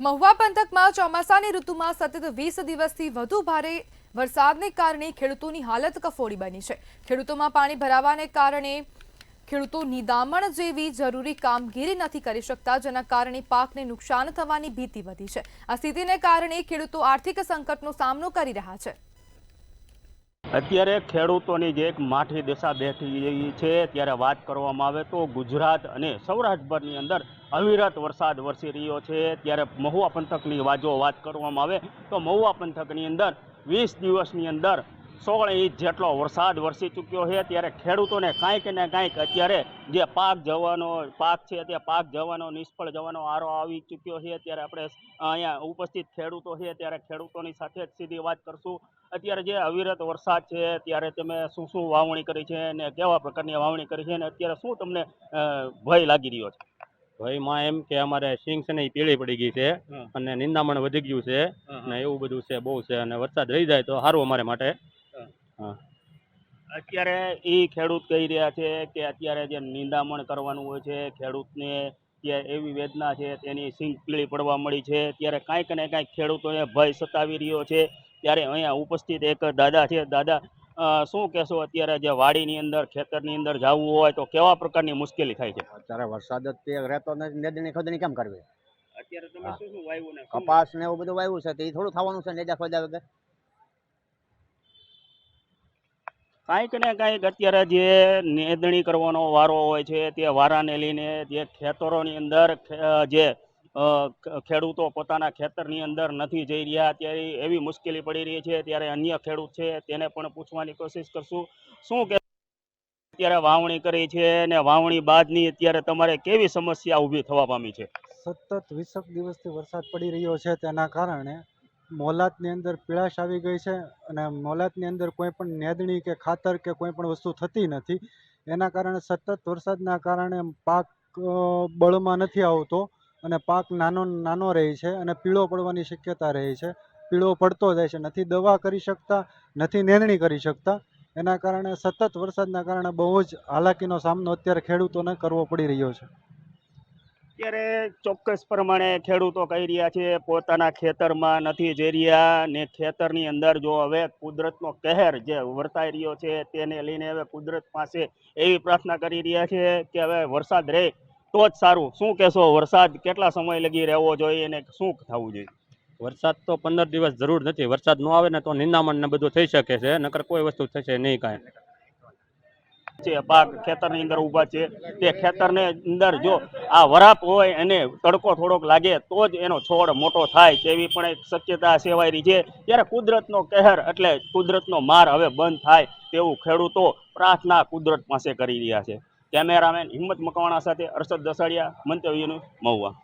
મહુવા પંથકમાં ચોમાસાની ઋતુમાં સતત 20 દિવસથી વધુ ભારે વરસાદને કારણે ખેડૂતોની હાલત કફોડી બની છે। ખેડૂતોમાં પાણી ભરાવાને કારણે ખેડૂતો નિદામણ જેવી જરૂરી કામગીરી નથી કરી શકતા, જેના કારણે પાકને નુકસાન થવાની ભીતિ વધી છે। આ સ્થિતિને કારણે ખેડૂતો આર્થિક સંકટનો સામનો કરી રહ્યા છે। અત્યારે ખેડૂતોની જે એક માઠી દશા બેઠી છે, ત્યારે વાત કરવામાં આવે તો ગુજરાત અને સૌરાષ્ટ્રભરની અંદર અવિરત વરસાદ વરસી રહ્યો છે। ત્યારે મહુવા પંથકની જો વાત કરવામાં આવે તો મહુવા પંથકની અંદર 20 દિવસની અંદર 16 ઇંચ જેટલો વરસાદ વરસી ચૂક્યો છે। ત્યારે ખેડૂતોને કાંઈક ને કાંઈક અત્યારે જે પાક છે તે પાક જવાનો નિષ્ફળ જવાનો આરો આવી ચૂક્યો છે। ત્યારે આપણે અહીંયા ઉપસ્થિત ખેડૂતો છે, ત્યારે ખેડૂતોની સાથે જ સીધી વાત કરશું। અત્યારે જે અવિરત વરસાદ છે, ત્યારે તમે શું વાવણી કરી છે અને કેવા પ્રકારની વાવણી કરી છે, અને અત્યારે શું તમને ભય લાગી રહ્યો છે? ભયમાં એમ કે અમારે સિંગ છે ને એ પીળી પડી ગઈ છે અને નિંદામણ વધી ગયું છે ને એવું બધું છે, બહુ છે, અને વરસાદ રહી જાય તો સારું અમારે માટે। અત્યારે એ ખેડૂત કહી રહ્યા છે કે અત્યારે જે નિંદામણ કરવાનું હોય છે, ખેડૂતને ત્યાં એવી વેદના છે, તેની સિંગ પીળી પડવા મળી છે। ત્યારે કાંઈક ને કાંઈક ખેડૂતોને ભય સતાવી રહ્યો છે। ત્યારે અહીંયા ઉપસ્થિત એક દાદા છે। દાદા, શું કહેશો? અત્યારે જે વાડીની અંદર ખેતરની અંદર જવું હોય તો કેવા પ્રકારની મુશ્કેલી થાય છે? અત્યારે વરસાદ જ રહેતો નથી, નેદણી ખોદણી કેમ કરવી? અત્યારે તમે શું વાવ્યું ને? કપાસ ને એવું બધું વાવ્યું છે, તો એ થોડું થવાનું છે નેદા ખોદા વગર? કાંઈક ને કાંઈક અત્યારે જે નેદણી કરવાનો વારો હોય છે, તે વારાને લઈને જે ખેતરોની અંદર જે ખેડૂતો પોતાના ખેતરની અંદર નથી જઈ રહ્યા, ત્યારે એવી મુશ્કેલી પડી રહી છે। ત્યારે અન્ય ખેડૂત છે તેને પણ પૂછવાની કોશિશ કરશું। શું કે અત્યારે વાવણી કરી છે અને વાવણી બાદની અત્યારે તમારે કેવી સમસ્યા ઊભી થવા પામી છે? સતત 20 દિવસથી વરસાદ પડી રહ્યો છે, તેના કારણે મોલાતની અંદર પીળાશ આવી ગઈ છે અને મોલાતની અંદર કોઈ પણ નેદણી કે ખાતર કે કોઈ પણ વસ્તુ થતી નથી। એના કારણે સતત વરસાદના કારણે પાક બળમાં નથી આવતો અને પાક નાનો રહે છે અને પીળો પડવાની શક્યતા રહે છે। પીળો પડતો જાય છે, નથી દવા કરી શકતા, નથી નેદણી કરી શકતા। એના કારણે સતત વરસાદના કારણે બહુ જ હાલાકીનો સામનો અત્યારે ખેડૂતોને કરવો પડી રહ્યો છે। અત્યારે ચોક્કસ પ્રમાણે ખેડૂતો કહી રહ્યા છે પોતાના ખેતરમાં નથી જઈ રહ્યા, ને ખેતરની અંદર જો હવે કુદરતનો કહેર જે વર્તાઈ રહ્યો છે તેને લઈને હવે કુદરત પાસે એવી પ્રાર્થના કરી રહ્યા છે કે હવે વરસાદ રહે તો જ સારું। શું કહેશો? વરસાદ કેટલા સમય લગી રહેવો જોઈએ અને શું થવું જોઈએ? વરસાદ તો 15 દિવસ જરૂર નથી। વરસાદ ન આવે ને તો નિંદામણ ને બધું થઈ શકે છે, નકર કોઈ વસ્તુ થશે નહીં કાંઈ। પાક ખેતરની અંદર ઊભા છે, તે ખેતરની અંદર જો આ વરાપ હોય અને તડકો થોડોક લાગે તો જ એનો છોડ મોટો થાય, તેવી પણ એક શક્યતા સેવાઈ રહી છે। ત્યારે કુદરતનો કહેર એટલે કુદરતનો માર હવે બંધ થાય તેવું ખેડૂતો પ્રાર્થના કુદરત પાસે કરી રહ્યા છે। કેમેરામેન હિંમત મકવાણા સાથે અરશદ દસાડિયા, મંતવ્ય ન્યૂઝ, મહુવા।